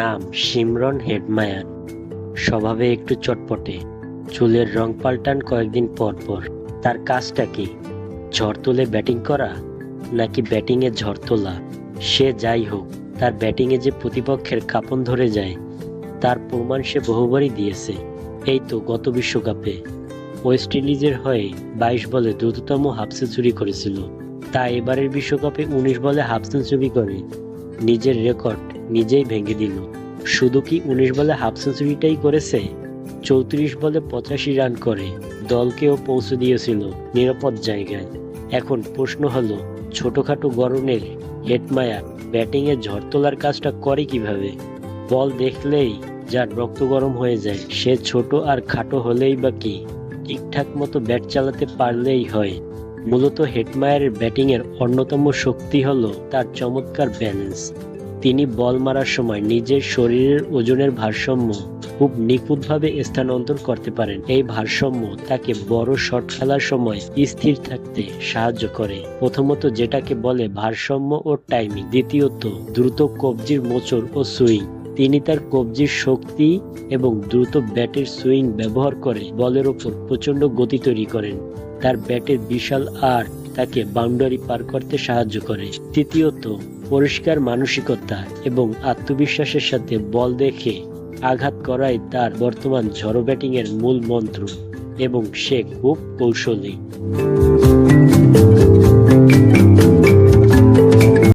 নাম Shimron Hetmyer. স্বভাবে একটু চটপটে, চুলের রং পাল্টান কয়েকদিন পর পর। তার কাজটা কি? ঝড় তুলে ব্যাটিং করা নাকি ব্যাটিংয়ে ঝড় তোলা? সে যাই হোক, তার ব্যাটিংয়ে যে প্রতিপক্ষের কাঁপন ধরে যায় তার প্রমাণ সে বহুবারই দিয়েছে। এই তো গত বিশ্বকাপে ওয়েস্ট ইন্ডিজের হয়ে 22 বলে দ্রুততম হাফ সেঞ্চুরি করেছিল। তা এবারের বিশ্বকাপে 19 বলে হাফ সেঞ্চুরি করে নিজের রেকর্ড নিজেই ভেঙে দিল। শুধু কি 19 বলে হাফ সেঞ্চুরিটাই করেছে, 34 বলে 85 রান করে দলকেও পৌঁছে দিয়েছিল নিরাপদ জায়গায়। এখন প্রশ্ন হলো, ছোটখাটো গড়নের হেটমায়ার ব্যাটিংয়ে ঝড় তোলার কাজটা করে কিভাবে? বল দেখলেই যার রক্ত গরম হয়ে যায়, সে ছোট আর খাটো হলেই বা কি, ঠিকঠাক মতো ব্যাট চালাতে পারলেই হয়। মূলত হেটমায়ারের ব্যাটিংয়ের অন্যতম শক্তি হলো তার চমৎকার ব্যালেন্স। তিনি বল মারার সময় নিজের শরীরের ওজনের ভারসাম্য খুব নিখুঁতভাবে স্থানান্তর করতে পারেন। এই ভারসাম্য তাকে বড় শট খেলার সময় স্থির থাকতে সাহায্য করে। প্রথমত যেটাকে বলে ভারসাম্য ও টাইমিং, দ্বিতীয়ত দ্রুত কবজির মোচড় ও সুইং। তিনি তার কবজির শক্তি এবং দ্রুত ব্যাটের সুইং ব্যবহার করে বলের ওপর প্রচণ্ড গতি তৈরি করেন। তার ব্যাটের বিশাল আর্ট তাকে বাউন্ডারি পার করতে সাহায্য করে। তৃতীয়ত পরিষ্কার মানসিকতা এবং আত্মবিশ্বাসের সাথে বল দেখে আঘাত করাই তার বর্তমান ঝড়ো ব্যাটিংয়ের মূল মন্ত্র, এবং সে খুব কৌশলী।